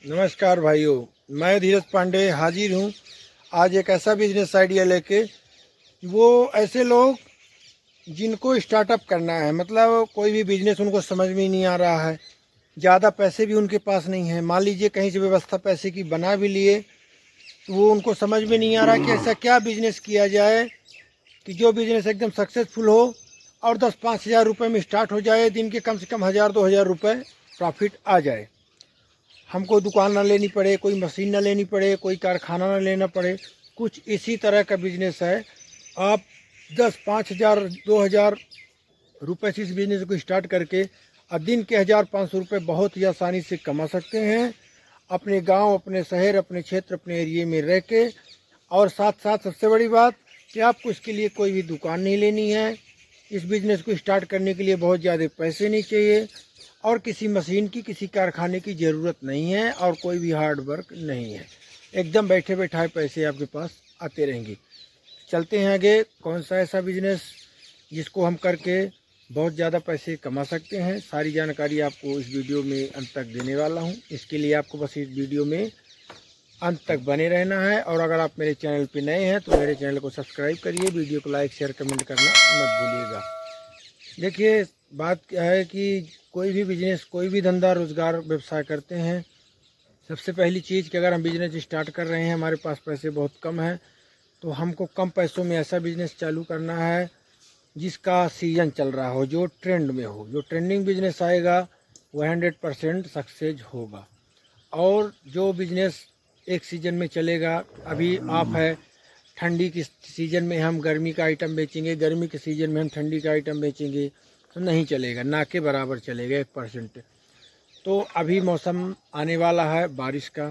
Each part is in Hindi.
नमस्कार भाइयों, मैं धीरज पांडे हाजिर हूँ आज एक ऐसा बिजनेस आइडिया लेके। वो ऐसे लोग जिनको स्टार्टअप करना है, मतलब कोई भी बिजनेस उनको समझ में ही नहीं आ रहा है, ज़्यादा पैसे भी उनके पास नहीं है। मान लीजिए कहीं से व्यवस्था पैसे की बना भी लिए तो वो उनको समझ में नहीं आ रहा कि ऐसा क्या बिजनेस किया जाए कि जो बिजनेस एकदम सक्सेसफुल हो और 10-5 हज़ार रुपये में स्टार्ट हो जाए, दिन के कम से कम 1,000-2,000 रुपये प्रॉफिट आ जाए। हमको दुकान ना लेनी पड़े, कोई मशीन ना लेनी पड़े, कोई कारखाना ना लेना पड़े। कुछ इसी तरह का बिजनेस है। आप 10-5 हज़ार 2,000 रुपये से इस बिजनेस को स्टार्ट करके और दिन के 1,000-500 रुपये बहुत ही आसानी से कमा सकते हैं अपने गांव, अपने शहर, अपने क्षेत्र, अपने एरिए में रह के। और साथ साथ सबसे बड़ी बात कि आपको इसके लिए कोई भी दुकान नहीं लेनी है। इस बिज़नेस को स्टार्ट करने के लिए बहुत ज़्यादा पैसे नहीं चाहिए और किसी मशीन की, किसी कारखाने की ज़रूरत नहीं है और कोई भी हार्ड वर्क नहीं है। एकदम बैठे बैठाए पैसे आपके पास आते रहेंगे। चलते हैं आगे, कौन सा ऐसा बिज़नेस जिसको हम करके बहुत ज़्यादा पैसे कमा सकते हैं। सारी जानकारी आपको इस वीडियो में अंत तक देने वाला हूँ। इसके लिए आपको बस इस वीडियो में अंत तक बने रहना है। और अगर आप मेरे चैनल पे नए हैं तो मेरे चैनल को सब्सक्राइब करिए, वीडियो को लाइक शेयर कमेंट करना मत भूलिएगा। देखिए, बात क्या है कि कोई भी बिजनेस, कोई भी धंधा रोज़गार व्यवसाय करते हैं, सबसे पहली चीज़ कि अगर हम बिजनेस स्टार्ट कर रहे हैं, हमारे पास पैसे बहुत कम हैं, तो हमको कम पैसों में ऐसा बिजनेस चालू करना है जिसका सीज़न चल रहा हो, जो ट्रेंड में हो। जो ट्रेंडिंग बिजनेस आएगा वो 100% सक्सेस होगा। और जो बिजनेस एक सीज़न में चलेगा, अभी आप है ठंडी की सीज़न में हम गर्मी का आइटम बेचेंगे, गर्मी के सीज़न में हम ठंडी का आइटम बेचेंगे तो नहीं चलेगा, ना के बराबर चलेगा 1%। तो अभी मौसम आने वाला है बारिश का,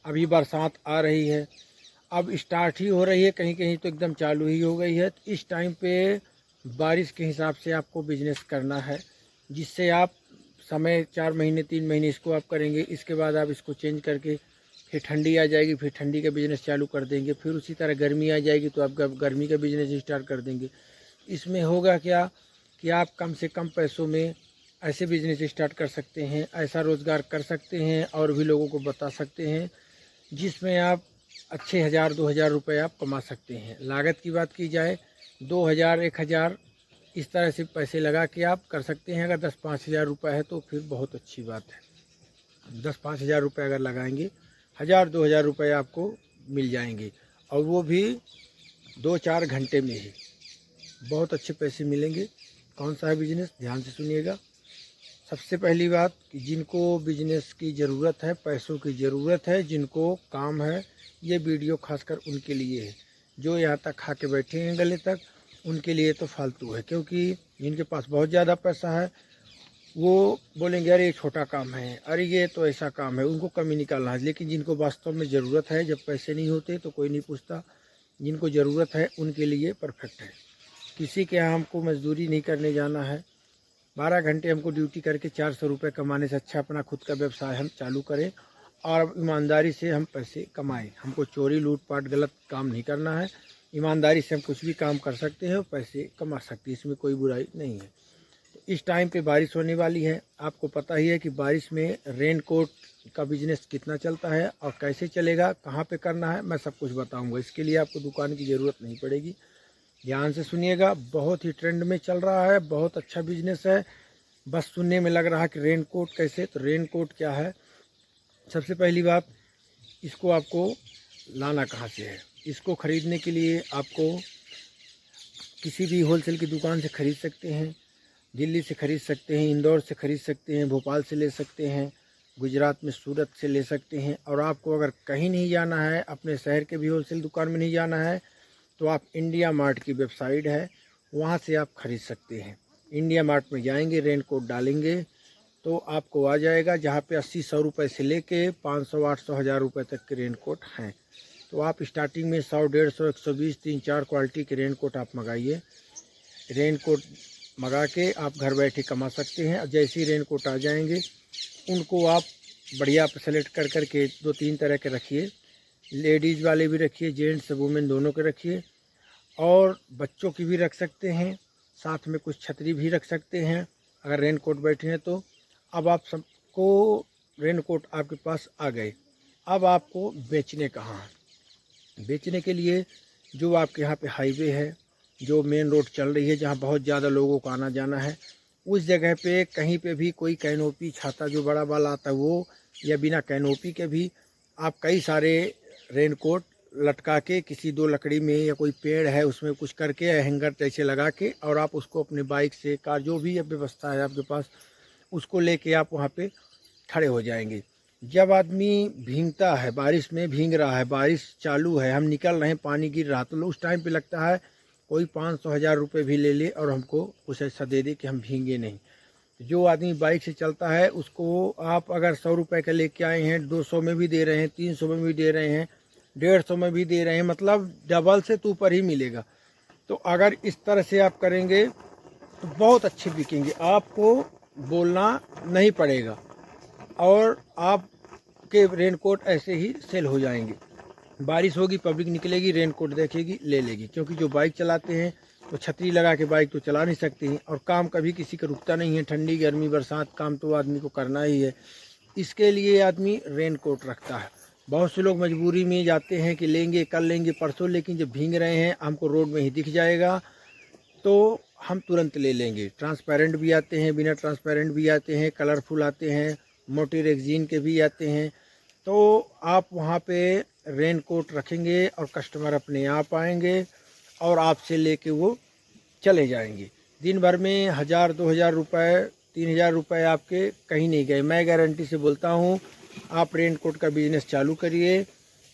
अभी बरसात आ रही है, अब स्टार्ट ही हो रही है, कहीं कहीं तो एकदम चालू ही हो गई है। तो इस टाइम पे बारिश के हिसाब से आपको बिजनेस करना है, जिससे आप समय 4 महीने 3 महीने इसको आप करेंगे, इसके बाद आप इसको चेंज करके फिर ठंडी आ जाएगी, फिर ठंडी का बिज़नेस चालू कर देंगे, फिर उसी तरह गर्मी आ जाएगी तो आप गर्मी का बिज़नेस स्टार्ट कर देंगे। इसमें होगा क्या कि आप कम से कम पैसों में ऐसे बिज़नेस स्टार्ट कर सकते हैं, ऐसा रोज़गार कर सकते हैं और भी लोगों को बता सकते हैं जिसमें आप अच्छे 1,000-2,000 रुपये आप कमा सकते हैं। लागत की बात की जाए 2,000 1,000 इस तरह से पैसे लगा के आप कर सकते हैं। अगर 10-5 हज़ार रुपये है तो फिर बहुत अच्छी बात है। 10-5 हज़ार रुपये अगर लगाएंगे, 1,000-2,000 रुपये आपको मिल जाएंगे और वो भी 2-4 घंटे में ही बहुत अच्छे पैसे मिलेंगे। कौन सा है बिजनेस, ध्यान से सुनिएगा। सबसे पहली बात कि जिनको बिजनेस की ज़रूरत है, पैसों की ज़रूरत है, जिनको काम है, ये वीडियो खासकर उनके लिए है। जो यहाँ तक खा के बैठे हैं गले तक, उनके लिए तो फालतू है, क्योंकि जिनके पास बहुत ज़्यादा पैसा है वो बोलेंगे अरे ये छोटा काम है, अरे ये तो ऐसा काम है, उनको कमी निकालना है। लेकिन जिनको वास्तव में ज़रूरत है, जब पैसे नहीं होते तो कोई नहीं पूछता, जिनको ज़रूरत है उनके लिए परफेक्ट है। किसी के यहाँ हमको मजदूरी नहीं करने जाना है, 12 घंटे हमको ड्यूटी करके 400 रुपये कमाने से अच्छा अपना खुद का व्यवसाय हम चालू करें और ईमानदारी से हम पैसे कमाएं। हमको चोरी लूटपाट गलत काम नहीं करना है, ईमानदारी से हम कुछ भी काम कर सकते हैं और पैसे कमा सकते हैं, इसमें कोई बुराई नहीं है। तो इस टाइम पे बारिश होने वाली है, आपको पता ही है कि बारिश में रेन कोट का बिजनेस कितना चलता है और कैसे चलेगा, कहाँ पे करना है, मैं सब कुछ बताऊंगा। इसके लिए आपको दुकान की ज़रूरत नहीं पड़ेगी। ध्यान से सुनिएगा, बहुत ही ट्रेंड में चल रहा है, बहुत अच्छा बिजनेस है। बस सुनने में लग रहा है कि रेन कोट कैसे, तो रेन कोट क्या है। सबसे पहली बात, इसको आपको लाना कहाँ से है। इसको ख़रीदने के लिए आपको किसी भी होलसेल की दुकान से ख़रीद सकते हैं, दिल्ली से ख़रीद सकते हैं, इंदौर से ख़रीद सकते हैं, भोपाल से ले सकते हैं, गुजरात में सूरत से ले सकते हैं। और आपको अगर कहीं नहीं जाना है, अपने शहर के भी होलसेल दुकान में नहीं जाना है, तो आप इंडिया मार्ट की वेबसाइट है, वहाँ से आप ख़रीद सकते हैं। इंडिया मार्ट में जाएंगे, रेन कोट डालेंगे तो आपको आ जाएगा, जहाँ पे 80-100 रुपये से लेके 500 800 हज़ार रुपये तक के रेन कोट हैं। तो आप स्टार्टिंग में 100 150 120 3-4 क्वालिटी के रेन कोट आप मंगाइए। रेन कोट मंगा के आप घर बैठे कमा सकते हैं। और जैसे ही रेन कोट आ जाएंगे, उनको आप बढ़िया सेलेक्ट कर करके 2-3 तरह के रखिए, लेडीज़ वाले भी रखिए, जेंट्स वुमेन दोनों के रखिए, और बच्चों की भी रख सकते हैं, साथ में कुछ छतरी भी रख सकते हैं अगर रेन कोट बैठे हैं तो। अब आप सबको रेनकोट आपके पास आ गए। अब आपको बेचने कहाँ हैं? बेचने के लिए जो आपके यहाँ पे हाईवे है, जो मेन रोड चल रही है, जहाँ बहुत ज़्यादा लोगों को आना जाना है, उस जगह पे कहीं पे भी कोई कैनोपी छाता जो बड़ा वाला आता है वो, या बिना कैनोपी के भी आप कई सारे रेनकोट लटका के किसी दो लकड़ी में, या कोई पेड़ है उसमें कुछ करके, या हैंगर जैसे लगा के, और आप उसको अपने बाइक से, कार, जो भी व्यवस्था है आपके पास, उसको लेके आप वहाँ पे खड़े हो जाएंगे। जब आदमी भीगता है, बारिश में भीग रहा है, बारिश चालू है, हम निकल रहे हैं, पानी गिर रहा, तो उस टाइम पे लगता है कोई 500-1000 रुपये भी ले ले और हमको कुछ ऐसा दे दे कि हम भीगे नहीं। जो आदमी बाइक से चलता है उसको आप अगर 100 रुपये का लेके आए हैं, 200 में भी दे रहे हैं, 300 में भी दे रहे हैं, 150 में भी दे रहे हैं, मतलब डबल से तो ऊपर ही मिलेगा। तो अगर इस तरह से आप करेंगे तो बहुत अच्छे बिकेंगे, आपको बोलना नहीं पड़ेगा और आपके रेनकोट ऐसे ही सेल हो जाएंगे। बारिश होगी, पब्लिक निकलेगी, रेनकोट देखेगी, ले लेगी, क्योंकि जो बाइक चलाते हैं तो छतरी लगा के बाइक तो चला नहीं सकते हैं, और काम कभी किसी का रुकता नहीं है, ठंडी गर्मी बरसात काम तो आदमी को करना ही है। इसके लिए आदमी रेनकोट रखता है। बहुत से लोग मजबूरी में जाते हैं कि लेंगे, कल लेंगे, परसों, लेकिन जब भीग रहे हैं, हमको रोड में ही दिख जाएगा तो हम तुरंत ले लेंगे। ट्रांसपेरेंट भी आते हैं, बिना ट्रांसपेरेंट भी आते हैं, कलरफुल आते हैं, मोटी रेक्जीन के भी आते हैं। तो आप वहाँ पे रेनकोट रखेंगे और कस्टमर अपने आप आएंगे और आपसे लेके वो चले जाएंगे। दिन भर में 1000-2000 रुपये, 3000 रुपये आपके कहीं नहीं गए। मैं गारंटी से बोलता हूँ, आप रेनकोट का बिज़नेस चालू करिए,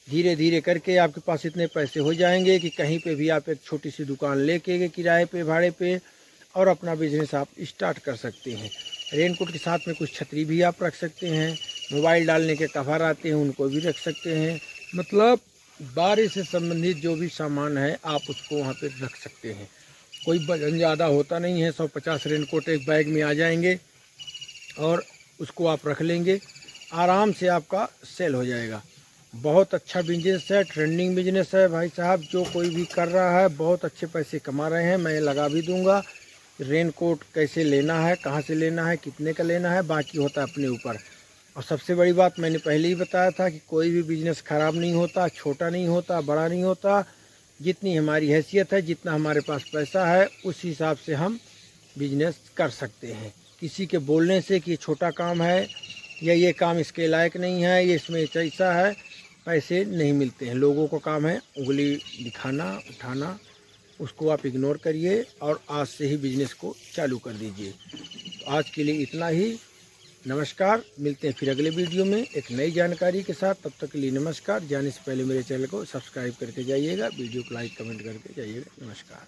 धीरे धीरे करके आपके पास इतने पैसे हो जाएंगे कि कहीं पे भी आप एक छोटी सी दुकान लेके किराए पे, भाड़े पे, और अपना बिजनेस आप स्टार्ट कर सकते हैं। रेनकोट के साथ में कुछ छतरी भी आप रख सकते हैं, मोबाइल डालने के कवर आते हैं उनको भी रख सकते हैं, मतलब बारिश से संबंधित जो भी सामान है आप उसको वहाँ पे रख सकते हैं। कोई वजन ज़्यादा होता नहीं है, 150 रेनकोट एक बैग में आ जाएंगे और उसको आप रख लेंगे, आराम से आपका सेल हो जाएगा। बहुत अच्छा बिजनेस है, ट्रेंडिंग बिजनेस है भाई साहब, जो कोई भी कर रहा है बहुत अच्छे पैसे कमा रहे हैं। मैं लगा भी दूंगा। रेनकोट कैसे लेना है, कहाँ से लेना है, कितने का लेना है, बाकी होता है अपने ऊपर। और सबसे बड़ी बात मैंने पहले ही बताया था कि कोई भी बिजनेस ख़राब नहीं होता, छोटा नहीं होता, बड़ा नहीं होता। जितनी हमारी हैसियत है, जितना हमारे पास पैसा है, उस हिसाब से हम बिजनेस कर सकते हैं। किसी के बोलने से कि ये छोटा काम है या ये काम इसके लायक नहीं है, ये इसमें ऐसा है, पैसे नहीं मिलते हैं। लोगों का काम है उंगली दिखाना, उठाना, उसको आप इग्नोर करिए और आज से ही बिजनेस को चालू कर दीजिए। तो आज के लिए इतना ही। नमस्कार, मिलते हैं फिर अगले वीडियो में एक नई जानकारी के साथ। तब तक के लिए नमस्कार। जाने से पहले मेरे चैनल को सब्सक्राइब करके जाइएगा, वीडियो को लाइक कमेंट करके जाइएगा। नमस्कार।